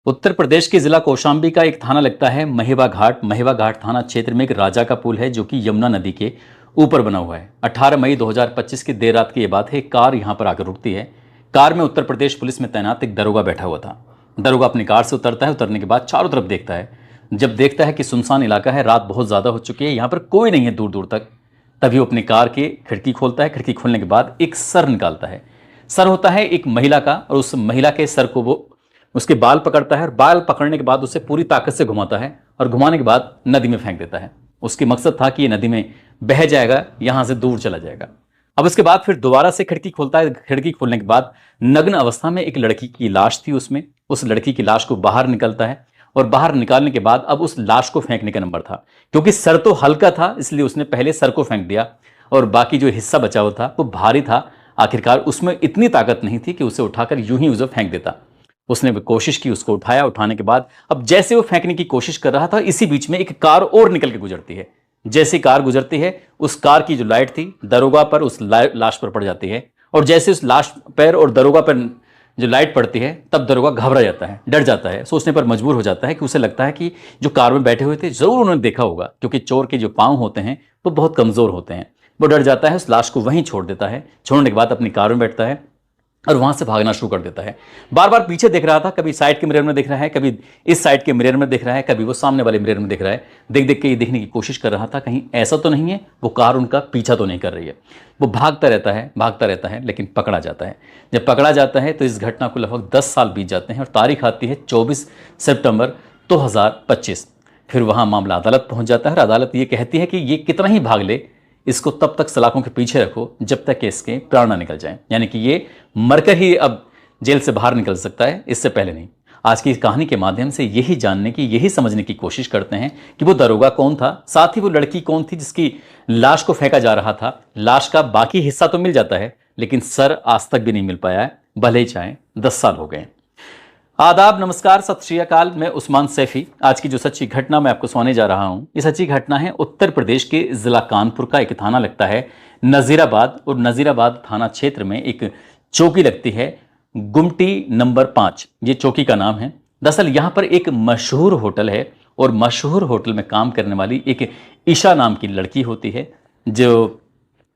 उत्तर प्रदेश के जिला कौशाम्बी का एक थाना लगता है महेवा घाट। महेवा घाट थाना क्षेत्र में एक राजा का पुल है जो कि यमुना नदी के ऊपर बना हुआ है। 18 मई 2025 की देर रात की यह बात है। कार यहां पर आकर रुकती है। कार में उत्तर प्रदेश पुलिस में तैनात एक दरोगा बैठा हुआ था। दरोगा अपनी कार से उतरता है। उतरने के बाद चारों तरफ देखता है। जब देखता है कि सुनसान इलाका है, रात बहुत ज्यादा हो चुकी है, यहाँ पर कोई नहीं है दूर दूर तक, तभी वो अपनी कार की खिड़की खोलता है। खिड़की खोलने के बाद एक सर निकालता है। सर होता है एक महिला का, और उस महिला के सर को वो उसके बाल पकड़ता है और बाल पकड़ने के बाद उसे पूरी ताकत से घुमाता है और घुमाने के बाद नदी में फेंक देता है। उसकी मकसद था कि ये नदी में बह जाएगा, यहां से दूर चला जाएगा। अब उसके बाद फिर दोबारा से खिड़की खोलता है। खिड़की खोलने के बाद नग्न अवस्था में एक लड़की की लाश थी उसमें। उस लड़की की लाश को बाहर निकलता है और बाहर निकालने के बाद अब उस लाश को फेंकने का नंबर था। क्योंकि सर तो हल्का था, इसलिए उसने पहले सर को फेंक दिया और बाकी जो हिस्सा बचा हुआ था वो भारी था। आखिरकार उसमें इतनी ताकत नहीं थी कि उसे उठाकर यूं ही उसे फेंक देता। उसने कोशिश की, उसको उठाया। उठाने के बाद अब जैसे वो फेंकने की कोशिश कर रहा था, इसी बीच में एक कार और निकल के गुजरती है। जैसे कार गुजरती है, उस कार की जो लाइट थी दरोगा पर, उस लाश पर पड़ जाती है। और जैसे उस लाश पर और दरोगा पर जो लाइट पड़ती है, तब दरोगा घबरा जाता है, डर जाता है। सोचने पर मजबूर हो जाता है कि उसे लगता है कि जो कार में बैठे हुए थे जरूर उन्होंने देखा होगा, क्योंकि चोर के जो पांव होते हैं वो बहुत कमजोर होते हैं। वो डर जाता है, उस लाश को वहीं छोड़ देता है। छोड़ने के बाद अपनी कार में बैठता है और वहां से भागना शुरू कर देता है। बार बार पीछे देख रहा था, कभी साइड के मिरर में देख रहा है, कभी इस साइड के मिरर में देख रहा है, कभी वो सामने वाले मिरर में देख रहा है। देख देख के ये देखने की कोशिश कर रहा था कहीं ऐसा तो नहीं है वो कार उनका पीछा तो नहीं कर रही है। वो भागता रहता है, लेकिन पकड़ा जाता है। जब पकड़ा जाता है तो इस घटना को लगभग 10 साल बीत जाते हैं और तारीख आती है 24 सितंबर 2025। फिर वहां मामला अदालत पहुंच जाता है और अदालत ये कहती है कि ये कितना ही भाग ले, इसको तब तक सलाखों के पीछे रखो जब तक कि इसके प्राण ना निकल जाएं। यानी कि ये मरकर ही अब जेल से बाहर निकल सकता है, इससे पहले नहीं। आज की इस कहानी के माध्यम से यही जानने की, यही समझने की कोशिश करते हैं कि वो दरोगा कौन था, साथ ही वो लड़की कौन थी जिसकी लाश को फेंका जा रहा था। लाश का बाकी हिस्सा तो मिल जाता है, लेकिन सर आज तक भी नहीं मिल पाया है, भले ही चाहे 10 साल हो गए। आदाब, नमस्कार, सत श्री अकाल। मैं उस्मान सैफी। आज की जो सच्ची घटना मैं आपको सुनाने जा रहा हूं, ये सच्ची घटना है उत्तर प्रदेश के जिला कानपुर का। एक थाना लगता है नजीराबाद, और नजीराबाद थाना क्षेत्र में एक चौकी लगती है गुमटी नंबर 5। ये चौकी का नाम है। दरअसल यहां पर एक मशहूर होटल है और मशहूर होटल में काम करने वाली एक ईशा नाम की लड़की होती है जो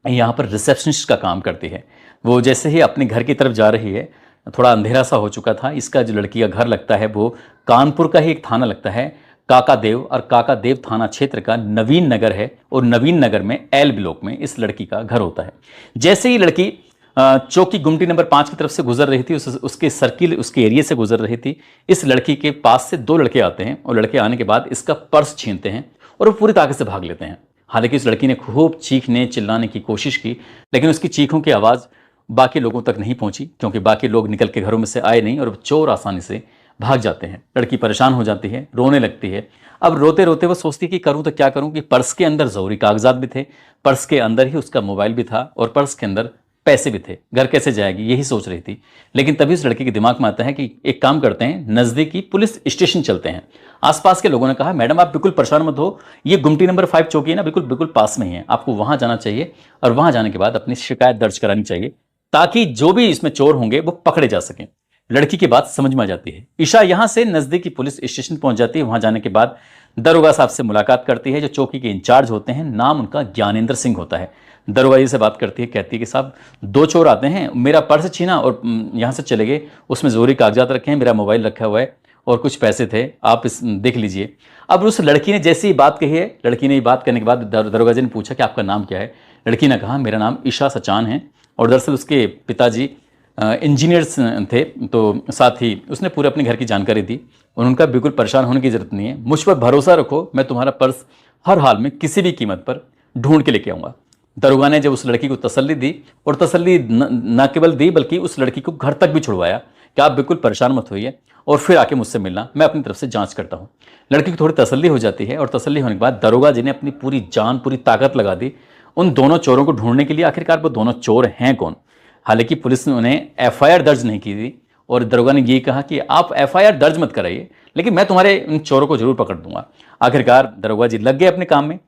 यहाँ पर रिसेप्शनिस्ट का काम करती है। वो जैसे ही अपने घर की तरफ जा रही है, थोड़ा अंधेरा सा हो चुका था। इसका जो लड़की का घर लगता है वो कानपुर का ही एक थाना लगता है काका देव, और काका देव थाना क्षेत्र का नवीन नगर है, और नवीन नगर में एल ब्लॉक में इस लड़की का घर होता है। जैसे ही लड़की चौकी गुमटी नंबर 5 की तरफ से गुजर रही थी, उसके सर्किल, उसके एरिया से गुजर रही थी, इस लड़की के पास से 2 लड़के आते हैं और लड़के आने के बाद इसका पर्स छीनते हैं और वो पूरी ताकत से भाग लेते हैं। हालांकि इस लड़की ने खूब चीखने चिल्लाने की कोशिश की, लेकिन उसकी चीखों की आवाज़ बाकी लोगों तक नहीं पहुंची, क्योंकि बाकी लोग निकल के घरों में से आए नहीं और चोर आसानी से भाग जाते हैं। लड़की परेशान हो जाती है, रोने लगती है। अब रोते रोते वो सोचती कि करूं तो क्या करूं, कि पर्स के अंदर जरूरी कागजात भी थे, पर्स के अंदर ही उसका मोबाइल भी था और पर्स के अंदर पैसे भी थे। घर कैसे जाएगी, यही सोच रही थी। लेकिन तभी उस लड़के के दिमाग में आता है कि एक काम करते हैं, नजदीकी पुलिस स्टेशन चलते हैं। आसपास के लोगों ने कहा, मैडम आप बिल्कुल परेशान मत हो, ये गुमटी नंबर 5 चौकी है ना, बिल्कुल बिल्कुल पास में ही है, आपको वहां जाना चाहिए और वहां जाने के बाद अपनी शिकायत दर्ज करानी चाहिए, ताकि जो भी इसमें चोर होंगे वो पकड़े जा सकें। लड़की की बात समझ में आ जाती है। ईशा यहां से नजदीकी पुलिस स्टेशन पहुंच जाती है। वहां जाने के बाद दरोगा साहब से मुलाकात करती है, जो चौकी के इंचार्ज होते हैं। नाम उनका ज्ञानेंद्र सिंह होता है। दरोगा जी से बात करती है, कहती है कि साहब 2 चोर आते हैं, मेरा पर्स छीना और यहां से चले गए, उसमें जरूरी कागजात रखे हैं, मेरा मोबाइल रखा हुआ है और कुछ पैसे थे, आप इस देख लीजिए। अब उस लड़की ने जैसी बात कही है, लड़की ने ये बात करने के बाद दरोगा जी ने पूछा कि आपका नाम क्या है। लड़की ने कहा, मेरा नाम ईशा सचान है, और दरअसल उसके पिताजी इंजीनियर्स थे, तो साथ ही उसने पूरे अपने घर की जानकारी दी। और उनका बिल्कुल परेशान होने की जरूरत नहीं है, मुझ पर भरोसा रखो, मैं तुम्हारा पर्स हर हाल में किसी भी कीमत पर ढूंढ के लेके आऊँगा। दरोगा ने जब उस लड़की को तसल्ली दी, और तसल्ली न केवल दी बल्कि उस लड़की को घर तक भी छुड़वाया कि आप बिल्कुल परेशान मत होइए और फिर आके मुझसे मिलना, मैं अपनी तरफ से जांच करता हूँ। लड़की को थोड़ी तसल्ली हो जाती है, और तसल्ली होने के बाद दरोगा जी ने अपनी पूरी जान, पूरी ताकत लगा दी उन दोनों चोरों को ढूंढने के लिए। आखिरकार वो दोनों चोर हैं कौन। हालांकि पुलिस ने उन्हें एफआईआर दर्ज नहीं की थी, और दरोगा ने ये कहा कि आप एफआईआर दर्ज मत कराइए, लेकिन मैं तुम्हारे इन चोरों को जरूर पकड़ दूंगा। आखिरकार दरोगा जी लग गए अपने काम में।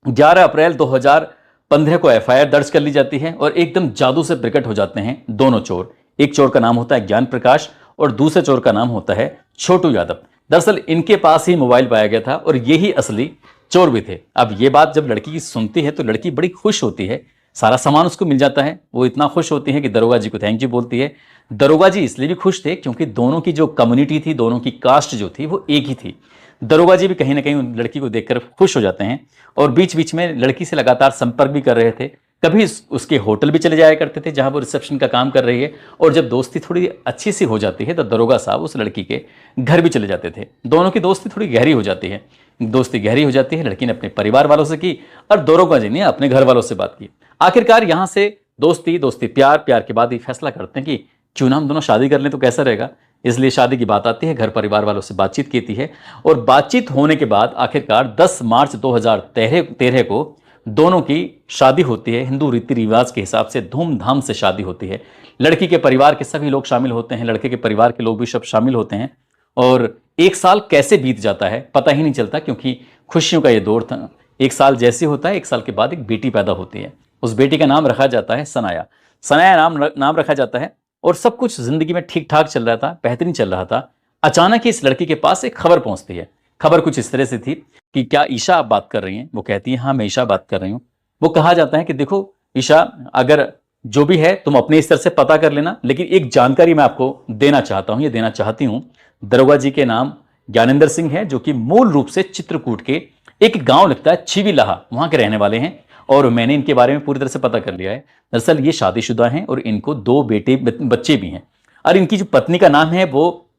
11 अप्रैल 2015 को एफआईआर दर्ज कर ली जाती है, और एकदम जादू से प्रकट हो जाते हैं दोनों चोर। एक चोर का नाम होता है ज्ञान प्रकाश, और दूसरे चोर का नाम होता है छोटू यादव। दरअसल इनके पास ही मोबाइल पाया गया था और यही असली चोर भी थे। अब ये बात जब लड़की की सुनती है तो लड़की बड़ी खुश होती है, सारा सामान उसको मिल जाता है। वो इतना खुश होती है कि दरोगा जी को थैंक यू बोलती है। दरोगा जी इसलिए भी खुश थे क्योंकि दोनों की जो कम्युनिटी थी, दोनों की कास्ट जो थी वो एक ही थी। दरोगा जी भी कहीं ना कहीं उन लड़की को देखकर खुश हो जाते हैं और बीच बीच में लड़की से लगातार संपर्क भी कर रहे थे। कभी उसके होटल भी चले जाया करते थे जहां वो रिसेप्शन का काम कर रही है, और जब दोस्ती थोड़ी अच्छी सी हो जाती है तो दरोगा साहब उस लड़की के घर भी चले जाते थे। दोनों की दोस्ती थोड़ी गहरी हो जाती है। दोस्ती गहरी हो जाती है, लड़की ने अपने परिवार वालों से की और दरोगा जी ने अपने घर वालों से बात की। आखिरकार यहां से दोस्ती दोस्ती प्यार, प्यार के बाद ये फैसला करते हैं कि क्यों ना हम दोनों शादी कर लें तो कैसा रहेगा। इसलिए शादी की बात आती है, घर परिवार वालों से बातचीत की है और बातचीत होने के बाद आखिरकार 10 मार्च 2013 को दोनों की शादी होती है। हिंदू रीति रिवाज के हिसाब से धूमधाम से शादी होती है। लड़की के परिवार के सभी लोग शामिल होते हैं, लड़के के परिवार के लोग भी सब शामिल होते हैं और एक साल कैसे बीत जाता है पता ही नहीं चलता, क्योंकि खुशियों का ये दौर था। एक साल जैसे होता है, एक साल के बाद एक बेटी पैदा होती है। उस बेटी का नाम रखा जाता है सनाया। सनाया नाम रखा जाता है और सब कुछ जिंदगी में ठीक ठाक चल रहा था, बेहतरीन चल रहा था। अचानक ही इस लड़की के पास एक खबर पहुंचती है। खबर कुछ इस तरह से थी कि क्या ईशा आप बात कर रही हैं? वो कहती है हाँ मैं ईशा बात कर रही हूँ। वो कहा जाता है कि देखो ईशा, अगर जो भी है तुम अपने स्तर से पता कर लेना, लेकिन एक जानकारी मैं आपको देना चाहता हूं, ये देना चाहती हूं। दरोगा जी के नाम ज्ञानेंद्र सिंह है, जो कि मूल रूप से चित्रकूट के एक गांव लगता है छिविलाहा, वहां के रहने वाले हैं और मैंने इनके बारे में पूरी तरह से पता कर लिया है। दरअसल ये शादीशुदा हैं और इनको 2 बच्चे भी हैं और इनकी जो पत्नी का नाम है वो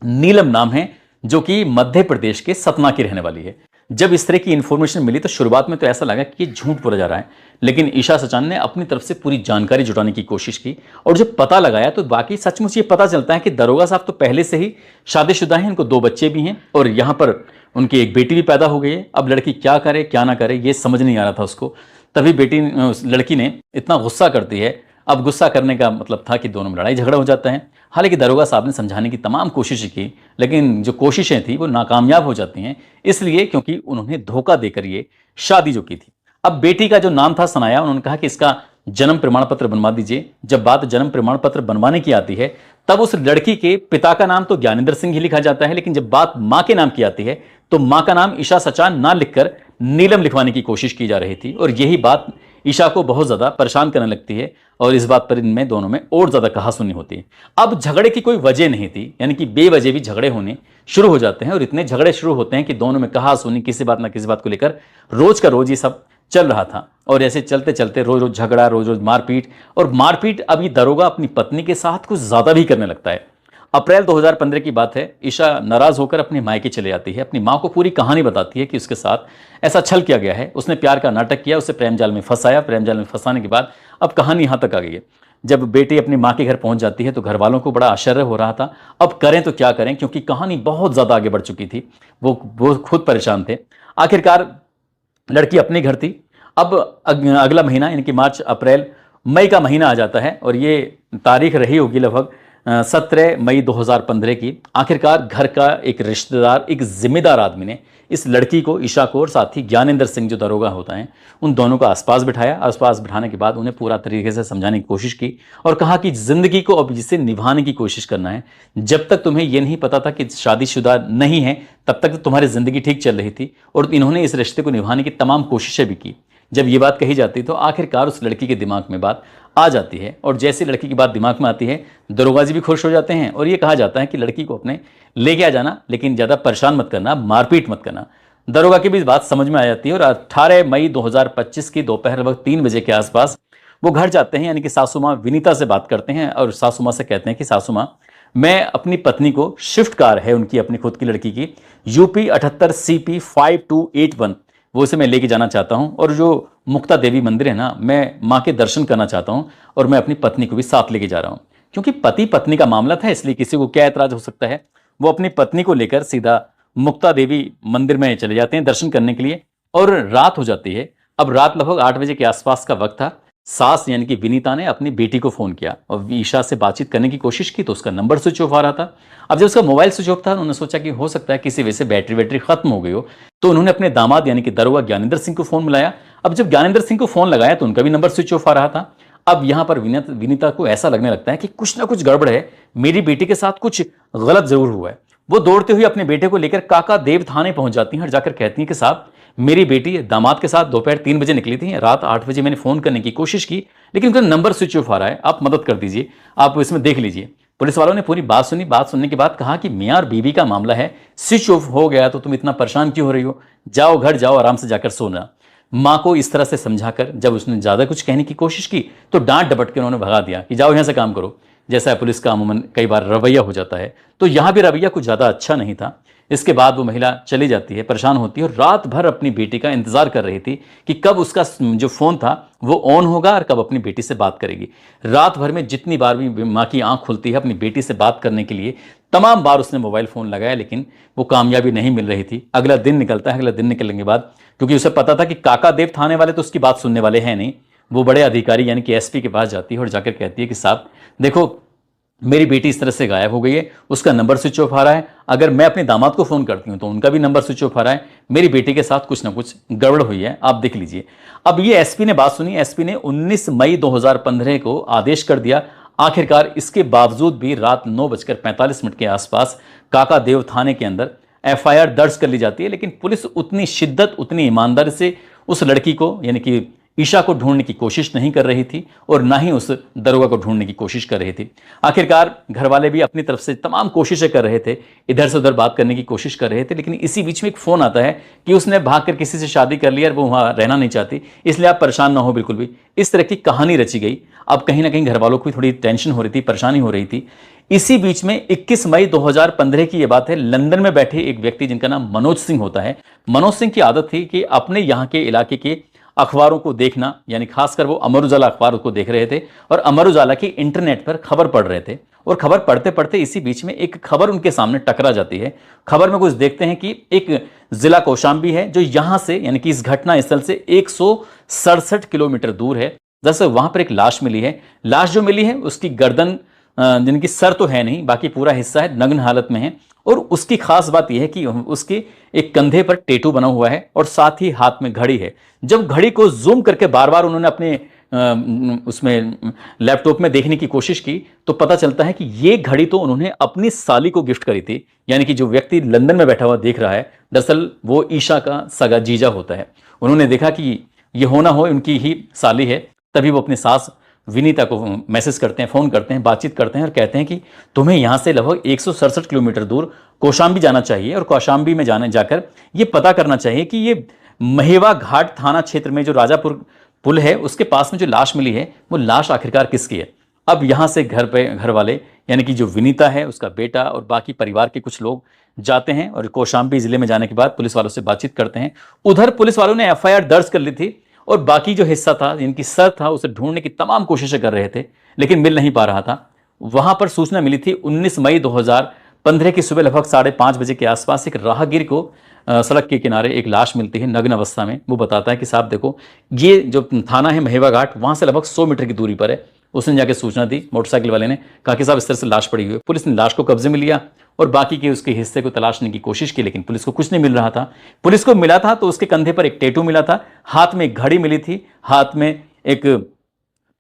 नीलम नाम है, जो कि मध्य प्रदेश के सतना की रहने वाली है। जब इस तरह की इंफॉर्मेशन मिली तो शुरुआत में तो ऐसा लगा कि ये झूठ बोला जा रहा है, लेकिन ईशा सचान ने अपनी तरफ से पूरी जानकारी जुटाने की कोशिश की और जब पता लगाया तो बाकी सचमुच ये पता चलता है कि दरोगा साहब तो पहले से ही शादीशुदा हैं, इनको 2 बच्चे भी हैं और यहाँ पर उनकी एक बेटी भी पैदा हो गई है। अब लड़की क्या करे क्या ना करे ये समझ नहीं आ रहा था उसको। तभी लड़की ने इतना गुस्सा करती है। अब गुस्सा करने का मतलब था कि दोनों में लड़ाई झगड़ा हो जाता है। हालांकि दरोगा साहब ने समझाने की तमाम कोशिशें की, लेकिन जो कोशिशें थी वो नाकामयाब हो जाती हैं, इसलिए क्योंकि उन्होंने धोखा देकर ये शादी जो की थी। अब बेटी का जो नाम था सनाया, उन्होंने कहा कि इसका जन्म प्रमाण पत्र बनवा दीजिए। जब बात जन्म प्रमाण पत्र बनवाने की आती है तब उस लड़की के पिता का नाम तो ज्ञानेंद्र सिंह ही लिखा जाता है, लेकिन जब बात मां के नाम की आती है तो मां का नाम ईशा सचान ना लिखकर नीलम लिखवाने की कोशिश की जा रही थी और यही बात ईशा को बहुत ज्यादा परेशान करने लगती है और इस बात पर इनमें दोनों में और ज्यादा कहासुनी होती है। अब झगड़े की कोई वजह नहीं थी, यानी कि बेवजह भी झगड़े होने शुरू हो जाते हैं और इतने झगड़े शुरू होते हैं कि दोनों में कहासुनी किसी बात ना किसी बात को लेकर रोज का रोज ये सब चल रहा था। और ऐसे चलते चलते रोज रोज झगड़ा, रोज रोज मारपीट, और मारपीट अब ये दरोगा अपनी पत्नी के साथ कुछ ज्यादा भी करने लगता है। अप्रैल 2015 की बात है। ईशा नाराज होकर अपने मायके चले जाती है, अपनी मां को पूरी कहानी बताती है कि उसके साथ ऐसा छल किया गया है, उसने प्यार का नाटक किया, उसे प्रेम जाल में फंसाया। प्रेम जाल में फंसाने के बाद अब कहानी यहां तक आ गई है। जब बेटी अपनी मां के घर पहुंच जाती है तो घर वालों को बड़ा आश्चर्य हो रहा था, अब करें तो क्या करें, क्योंकि कहानी बहुत ज्यादा आगे बढ़ चुकी थी। वो खुद परेशान थे। आखिरकार लड़की अपने घर थी। अब अगला महीना यानी कि मार्च अप्रैल मई का महीना आ जाता है और ये तारीख रही होगी लगभग 17 मई 2015 की। आखिरकार घर का एक रिश्तेदार, एक जिम्मेदार आदमी ने इस लड़की को, ईशा को और साथ ही ज्ञानेंद्र सिंह जो दरोगा होता है, उन दोनों को आसपास बिठाया। आसपास बिठाने के बाद उन्हें पूरा तरीके से समझाने की कोशिश की और कहा कि जिंदगी को अब इसे निभाने की कोशिश करना है। जब तक तुम्हें यह नहीं पता था कि शादीशुदा नहीं है तब तक तो तुम्हारी जिंदगी ठीक चल रही थी और इन्होंने इस रिश्ते को निभाने की तमाम कोशिशें भी की। जब ये बात कही जाती तो आखिरकार उस लड़की के दिमाग में बात आ जाती है और जैसे लड़की की बात दिमाग में आती है दरोगा जी भी खुश हो जाते हैं और ये कहा जाता है कि लड़की को अपने लेके आ जाना, लेकिन ज़्यादा परेशान मत करना, मारपीट मत करना। दरोगा की भी बात समझ में आ जाती है और 18 मई 2025 की दोपहर लगभग 3 बजे के आसपास वो घर जाते हैं, यानी कि सासू माँ विनीता से बात करते हैं और सासू माँ से कहते हैं कि सासू माँ, मैं अपनी पत्नी को, स्विफ्ट कार है उनकी अपनी खुद की लड़की की, UP 78 CP 5281, वो उसे मैं लेके जाना चाहता हूं और जो मुक्ता देवी मंदिर है ना, मैं मां के दर्शन करना चाहता हूं और मैं अपनी पत्नी को भी साथ लेके जा रहा हूं। क्योंकि पति पत्नी का मामला था इसलिए किसी को क्या ऐतराज हो सकता है। वो अपनी पत्नी को लेकर सीधा मुक्ता देवी मंदिर में चले जाते हैं दर्शन करने के लिए और रात हो जाती है। अब रात लगभग 8 बजे के आसपास का वक्त था। सास यानी कि विनीता ने अपनी बेटी को फोन किया और ईशा से बातचीत करने की कोशिश की तो उसका नंबर स्विच ऑफ आ रहा था। अब जब उसका मोबाइल स्विच ऑफ था उन्होंने सोचा कि हो सकता है किसी वजह से बैटरी खत्म हो गई हो, तो उन्होंने अपने दामाद यानी कि दरोगा ज्ञानेंद्र सिंह को फोन मिलाया। अब जब ज्ञानेंद्र सिंह को फोन लगाया तो उनका भी नंबर स्विच ऑफ आ रहा था। अब यहां पर विनीता को ऐसा लगने लगता है कि कुछ ना कुछ गड़बड़ है, मेरी बेटी के साथ कुछ गलत जरूर हुआ है। वो दौड़ते हुए अपने बेटे को लेकर काका देव थाने पहुंच जाती हैं और जाकर कहती हैं कि साहब, मेरी बेटी दामाद के साथ दोपहर 3 बजे निकली थी, रात 8 बजे मैंने फोन करने की कोशिश की लेकिन उनका नंबर स्विच ऑफ आ रहा है, आप मदद कर दीजिए, आप इसमें देख लीजिए। पुलिस वालों ने पूरी बात सुनी। बात सुनने के बाद कहा कि मियाँ और बीवी का मामला है, स्विच ऑफ हो गया तो तुम इतना परेशान क्यों हो रही हो, जाओ घर जाओ, आराम से जाकर सोना। माँ को इस तरह से समझाकर जब उसने ज्यादा कुछ कहने की कोशिश की तो डांट डपट के उन्होंने भगा दिया कि जाओ यहां से काम करो। जैसा पुलिस का अमूमन कई बार रवैया हो जाता है, तो यहां भी रवैया कुछ ज्यादा अच्छा नहीं था। इसके बाद वो महिला चली जाती है, परेशान होती है और रात भर अपनी बेटी का इंतजार कर रही थी कि कब उसका जो फोन था वो ऑन होगा और कब अपनी बेटी से बात करेगी। रात भर में जितनी बार भी माँ की आंख खुलती है अपनी बेटी से बात करने के लिए, तमाम बार उसने मोबाइल फोन लगाया लेकिन वो कामयाबी नहीं मिल रही थी। अगला दिन निकलता है। अगला दिन निकलने के बाद क्योंकि उसे पता था कि काका देव थाने वाले तो उसकी बात सुनने वाले हैं नहीं, वो बड़े अधिकारी यानी कि एसपी के पास जाती है और जाकर कहती है कि साहब देखो, मेरी बेटी इस तरह से गायब हो गई है, उसका नंबर स्विच ऑफ आ रहा है, अगर मैं अपने दामाद को फोन करती हूं तो उनका भी नंबर स्विच ऑफ आ रहा है, मेरी बेटी के साथ कुछ ना कुछ गड़बड़ हुई है, आप देख लीजिए। अब ये एसपी ने बात सुनी। एसपी ने 19 मई 2015 को आदेश कर दिया। आखिरकार इसके बावजूद भी रात 9:45 के आसपास काका देव थाने के अंदर एफआईआर दर्ज कर ली जाती है, लेकिन पुलिस उतनी शिद्दत, उतनी ईमानदारी से उस लड़की को यानी कि ईशा को ढूंढने की कोशिश नहीं कर रही थी और ना ही उस दरोगा को ढूंढने की कोशिश कर रही थी। आखिरकार घर वाले भी अपनी तरफ से तमाम कोशिशें कर रहे थे, इधर से उधर बात करने की कोशिश कर रहे थे, लेकिन इसी बीच में एक फोन आता है कि उसने भागकर किसी से शादी कर ली और वो वहां रहना नहीं चाहती, इसलिए आप परेशान ना हो बिल्कुल भी। इस तरह की कहानी रची गई। अब कहीं ना कहीं घर वालों को भी थोड़ी टेंशन हो रही थी, परेशानी हो रही थी। इसी बीच में 21 मई 2015 की यह बात है, लंदन में बैठे एक व्यक्ति जिनका नाम मनोज सिंह होता है। मनोज सिंह की आदत थी कि अपने यहाँ के इलाके के अखबारों को देखना, यानी खासकर वो अमर उजाला अखबार को देख रहे थे और अमर उजाला की इंटरनेट पर खबर पढ़ रहे थे। और खबर पढ़ते पढ़ते इसी बीच में एक खबर उनके सामने टकरा जाती है। खबर में कुछ देखते हैं कि एक जिला कौशाम्बी है जो यहां से यानी कि इस घटना स्थल से 167 किलोमीटर दूर है। दरअसल वहां पर एक लाश मिली है। लाश जो मिली है उसकी गर्दन, जिनकी सर तो है नहीं, बाकी पूरा हिस्सा है, नग्न हालत में है। और उसकी खास बात यह है कि उसके एक कंधे पर टेटू बना हुआ है और साथ ही हाथ में घड़ी है। जब घड़ी को जूम करके बार बार उन्होंने अपने उसमें लैपटॉप में देखने की कोशिश की तो पता चलता है कि ये घड़ी तो उन्होंने अपनी साली को गिफ्ट करी थी। यानी कि जो व्यक्ति लंदन में बैठा हुआ देख रहा है, दरअसल वो ईशा का सगा जीजा होता है। उन्होंने देखा कि ये होना हो उनकी ही साली है, तभी वो अपनी सास विनीता को मैसेज करते हैं, फोन करते हैं, बातचीत करते हैं और कहते हैं कि तुम्हें यहां से लगभग 167 किलोमीटर दूर कौशाम्बी जाना चाहिए और कौशाम्बी में जाकर ये पता करना चाहिए कि ये महेवा घाट थाना क्षेत्र में जो राजापुर पुल है उसके पास में जो लाश मिली है वो लाश आखिरकार किसकी है। अब यहां से घर वाले यानी कि जो विनीता है, उसका बेटा और बाकी परिवार के कुछ लोग जाते हैं और कौशाम्बी जिले में जाने के बाद पुलिस वालों से बातचीत करते हैं। उधर पुलिस वालों ने एफआईआर दर्ज कर ली थी और बाकी जो हिस्सा था, जिनकी सर था, उसे ढूंढने की तमाम कोशिशें कर रहे थे लेकिन मिल नहीं पा रहा था। वहां पर सूचना मिली थी 19 मई 2015 की सुबह लगभग 5:30 बजे के आसपास एक राहगीर को सड़क के किनारे एक लाश मिलती है नग्न अवस्था में। वो बताता है कि साहब देखो, ये जो थाना है महेवा घाट, वहां से लगभग 100 मीटर की दूरी पर है। उसने जाके सूचना दी, मोटरसाइकिल वाले ने कहा कि साहब इस तरह से लाश पड़ी हुई है। पुलिस ने लाश को कब्जे में लिया और बाकी के उसके हिस्से को तलाशने की कोशिश की लेकिन पुलिस को कुछ नहीं मिल रहा था। पुलिस को मिला था तो उसके कंधे पर एक टैटू मिला था, हाथ में एक घड़ी मिली थी, हाथ में एक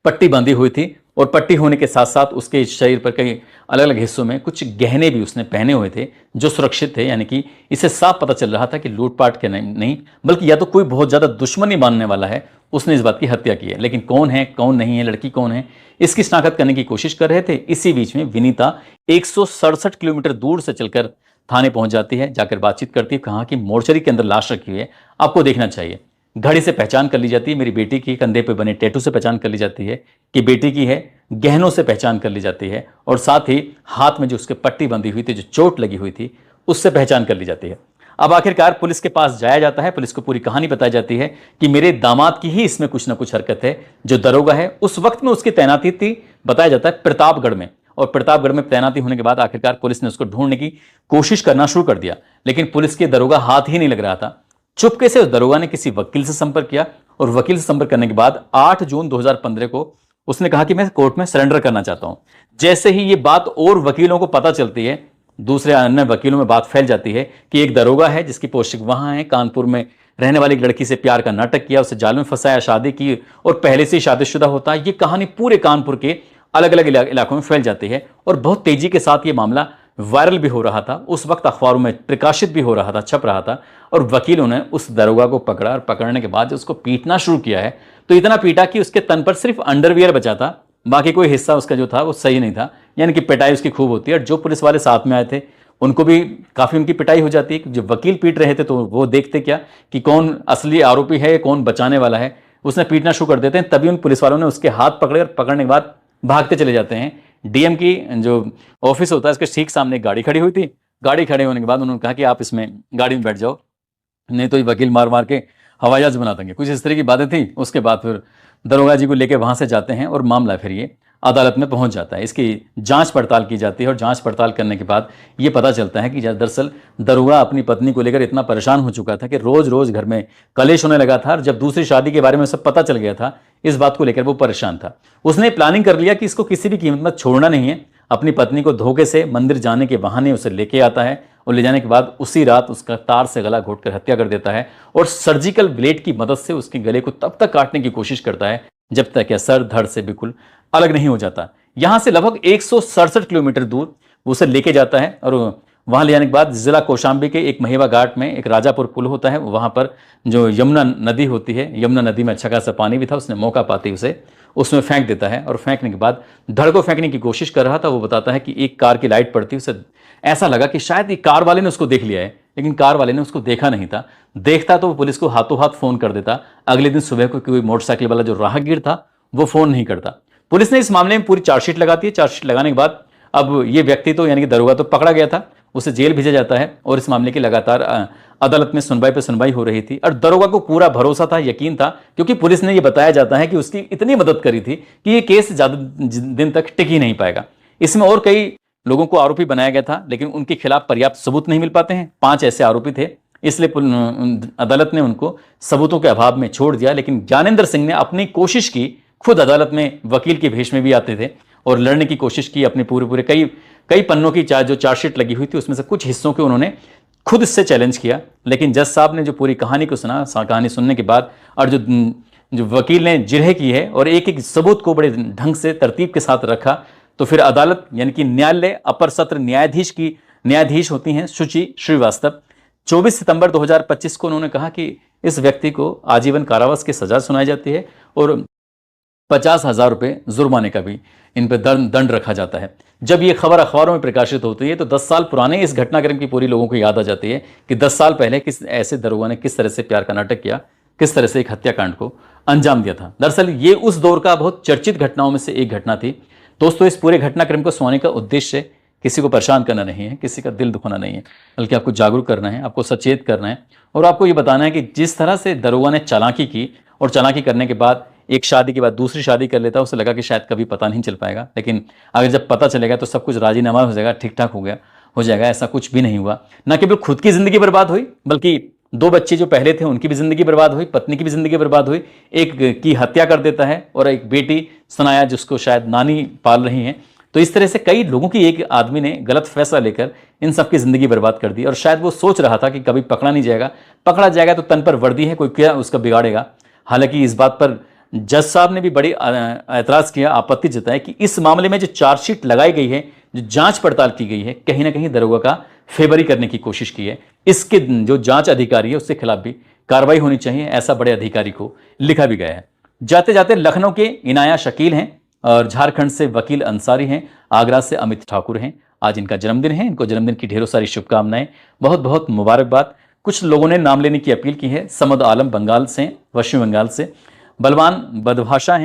पट्टी बांधी हुई थी और पट्टी होने के साथ साथ उसके शरीर पर कई अलग अलग हिस्सों में कुछ गहने भी उसने पहने हुए थे जो सुरक्षित थे। यानी कि इसे साफ पता चल रहा था कि लूटपाट के नहीं बल्कि या तो कोई बहुत ज्यादा दुश्मनी मानने वाला है, उसने इस बात की हत्या की है। लेकिन कौन है, कौन नहीं है, लड़की कौन है, इसकी शनाख्त करने की कोशिश कर रहे थे। इसी बीच में विनीता 167 किलोमीटर दूर से चलकर थाने पहुंच जाती है, जाकर बातचीत करती है। कहा कि मोर्चरी के अंदर लाश रखी हुई है, आपको देखना चाहिए। घड़ी से पहचान कर ली जाती है, मेरी बेटी की कंधे पे बने टैटू से पहचान कर ली जाती है कि बेटी की है, गहनों से पहचान कर ली जाती है और साथ ही हाथ में जो उसके पट्टी बंधी हुई थी, जो चोट लगी हुई थी, उससे पहचान कर ली जाती है। अब आखिरकार पुलिस के पास जाया जाता है, पुलिस को पूरी कहानी बताई जाती है कि मेरे दामाद की ही इसमें कुछ ना कुछ हरकत है। जो दरोगा है उस वक्त में उसकी तैनाती थी, बताया जाता है प्रतापगढ़ में, और प्रतापगढ़ में तैनाती होने के बाद आखिरकार पुलिस ने उसको ढूंढने की कोशिश करना शुरू कर दिया लेकिन पुलिस के दरोगा हाथ ही नहीं लग रहा था। चुपके से उस दरोगा ने किसी वकील से संपर्क किया और वकील से संपर्क करने के बाद 8 जून 2015 को उसने कहा कि मैं कोर्ट में सरेंडर करना चाहता हूं। जैसे ही ये बात और वकीलों को पता चलती है, दूसरे अन्य वकीलों में बात फैल जाती है कि एक दरोगा है जिसकी पोस्टिंग वहां है, कानपुर में रहने वाली एक लड़की से प्यार का नाटक किया, उसे जाल में फंसाया, शादी की और पहले से ही शादीशुदा होता है। ये कहानी पूरे कानपुर के अलग अलग इलाकों में फैल जाती है और बहुत तेजी के साथ ये मामला वायरल भी हो रहा था। उस वक्त अखबारों में प्रकाशित भी हो रहा था, छप रहा था। और वकीलों ने उस दरोगा को पकड़ा और पकड़ने के बाद उसको पीटना शुरू किया है, तो इतना पीटा कि उसके तन पर सिर्फ अंडरवियर बचा था, बाकी कोई हिस्सा उसका जो था वो सही नहीं था। यानी कि पिटाई उसकी खूब होती है। और जो पुलिस वाले साथ में आए थे उनको भी काफ़ी उनकी पिटाई हो जाती है। जो वकील पीट रहे थे तो वो देखते क्या कि कौन असली आरोपी है, कौन बचाने वाला है, उसने पीटना शुरू कर देते हैं। तभी उन पुलिस वालों ने उसके हाथ पकड़े और पकड़ने के बाद भागते चले जाते हैं। डीएम की जो ऑफिस होता है इसके ठीक सामने एक गाड़ी खड़ी हुई थी। गाड़ी खड़े होने के बाद उन्होंने कहा कि आप इसमें गाड़ी में बैठ जाओ, नहीं तो ये वकील मार मार के हवाई जहाज बना देंगे। कुछ इस तरह की बातें थी। उसके बाद फिर दरोगा जी को लेकर वहां से जाते हैं और मामला फिर ये अदालत में पहुंच जाता है। इसकी जांच पड़ताल की जाती है और जांच पड़ताल करने के बाद ये पता चलता है कि दरअसल दरोगा अपनी पत्नी को लेकर इतना परेशान हो चुका था कि रोज रोज घर में कलेश होने लगा था। और जब दूसरी शादी के बारे में सब पता चल गया था, इस बात को लेकर वो परेशान था। उसने प्लानिंग कर लिया कि इसको किसी भी कीमत में छोड़ना नहीं है। अपनी पत्नी को धोखे से मंदिर जाने के बहाने उसे लेके आता है और ले जाने के बाद उसी रात उसका तार से गला घोटकर हत्या कर देता है और सर्जिकल ब्लेड की मदद से उसके गले को तब तक काटने की कोशिश करता है जब तक यह सर धड़ से बिल्कुल अलग नहीं हो जाता। यहां से लगभग 167 किलोमीटर दूर उसे लेके जाता है और वहां ले जाने के बाद जिला कौशाम्बी के एक महिवा घाट में एक राजापुर पुल होता है, वहां पर जो यमुना नदी होती है, यमुना नदी में अच्छा खासा पानी भी था। उसने मौका पाते उसे उसमें फेंक देता है और फेंकने के बाद धड़ को फेंकने की कोशिश कर रहा था। वो बताता है कि एक कार की लाइट पड़ती, उसे ऐसा लगा कि शायद ये कार वाले ने उसको देख लिया है, लेकिन कार वाले ने उसको देखा नहीं था। देखता तो वो पुलिस को हाथों हाथ फोन कर देता। अगले दिन सुबह को कोई मोटरसाइकिल वाला जो राहगीर था वो फोन नहीं करता। पुलिस ने इस मामले में पूरी चार्जशीट लगाती है। चार्जशीट लगाने के बाद अब ये व्यक्ति तो यानी कि दरोगा तो पकड़ा गया था, उसे जेल भेजा जाता है और इस मामले की लगातार अदालत में सुनवाई पर सुनवाई हो रही थी। और दरोगा को पूरा भरोसा था, यकीन था, क्योंकि पुलिस ने यह बताया जाता है कि उसकी इतनी मदद करी थी कि ये केस ज्यादा दिन तक टिक ही नहीं पाएगा। इसमें और कई लोगों को आरोपी बनाया गया था, लेकिन उनके खिलाफ पर्याप्त सबूत नहीं मिल पाते हैं। 5 ऐसे आरोपी थे, इसलिए अदालत ने उनको सबूतों के अभाव में छोड़ दिया। लेकिन ज्ञानेंद्र सिंह ने अपनी कोशिश की, खुद अदालत में वकील के भेष में भी आते थे और लड़ने की कोशिश की। अपने पूरे कई पन्नों की जो चार्जशीट लगी हुई थी उसमें से कुछ हिस्सों के उन्होंने खुद से चैलेंज किया। लेकिन जज साहब ने जो पूरी कहानी को सुना, कहानी सुनने के बाद और जो वकील ने जिरह की है और एक एक सबूत को बड़े ढंग से तरतीब के साथ रखा, तो फिर अदालत यानी कि न्यायालय अपर सत्र न्यायाधीश होती हैं शुचि श्रीवास्तव, 24 सितंबर 2025 को उन्होंने कहा कि इस व्यक्ति को आजीवन कारावास की सजा सुनाई जाती है और 50,000 रुपये जुर्माने का भी इन पर दंड रखा जाता है। जब ये खबर अखबारों में प्रकाशित होती है तो 10 साल पुराने इस घटनाक्रम की पूरी लोगों को याद आ जाती है कि 10 साल पहले किस ऐसे दरोगा ने किस तरह से प्यार का नाटक किया, किस तरह से एक हत्याकांड को अंजाम दिया था। दरअसल ये उस दौर का बहुत चर्चित घटनाओं में से एक घटना थी। दोस्तों, इस पूरे घटनाक्रम को सुनाने का उद्देश्य किसी को परेशान करना नहीं है, किसी का दिल दुखाना नहीं है, बल्कि आपको जागरूक करना है, आपको सचेत करना है और आपको ये बताना है कि जिस तरह से दरोगा ने चालाकी की और चालाकी करने के बाद एक शादी के बाद दूसरी शादी कर लेता, उसे लगा कि शायद कभी पता नहीं चल पाएगा, लेकिन अगर जब पता चलेगा तो सब कुछ राजीनामा हो जाएगा, ठीक ठाक हो जाएगा। ऐसा कुछ भी नहीं हुआ। न केवल खुद की जिंदगी बर्बाद हुई, बल्कि 2 बच्चे जो पहले थे उनकी भी जिंदगी बर्बाद हुई, पत्नी की भी जिंदगी बर्बाद हुई। एक की हत्या कर देता है और एक बेटी सनाया जिसको शायद नानी पाल रही हैं। तो इस तरह से कई लोगों की एक आदमी ने गलत फैसला लेकर इन सबकी जिंदगी बर्बाद कर दी। और शायद वो सोच रहा था कि कभी पकड़ा नहीं जाएगा, पकड़ा जाएगा तो तन पर वर्दी है, कोई क्या उसका बिगाड़ेगा। हालांकि इस बात पर जज साहब ने भी बड़ी ऐतराज किया, आपत्ति जताई कि इस मामले में जो चार्जशीट लगाई गई है, जो जांच पड़ताल की गई है, कहीं ना कहीं दरोगा का फेवरी करने की कोशिश की है। इसके जो जांच अधिकारी है उसके खिलाफ भी कार्रवाई होनी चाहिए, ऐसा बड़े अधिकारी को लिखा भी गया है। जाते जाते लखनऊ के इनाया शकील हैं और झारखंड से वकील अंसारी हैं, आगरा से अमित ठाकुर हैं। आज इनका जन्मदिन है, इनको जन्मदिन की ढेरों सारी शुभकामनाएं, बहुत बहुत मुबारकबाद। कुछ लोगों ने नाम लेने की अपील की है। समद आलम बंगाल से, पश्चिम बंगाल से, बलवान बदहाशा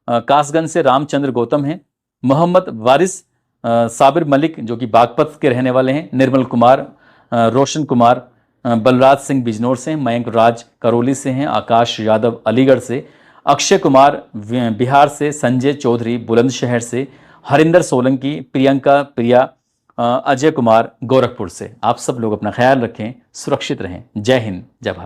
कासगंज से, रामचंद्र गौतम हैं, मोहम्मद वारिस, साबिर मलिक जो कि बागपत के रहने वाले हैं, निर्मल कुमार, रोशन कुमार, बलराज सिंह बिजनौर से, मयंक राज करौली से हैं, आकाश यादव अलीगढ़ से, अक्षय कुमार बिहार से, संजय चौधरी बुलंदशहर से, हरिंदर सोलंकी, प्रियंका प्रिया, अजय कुमार गोरखपुर से। आप सब लोग अपना ख्याल रखें, सुरक्षित रहें। जय हिंद, जय भारत।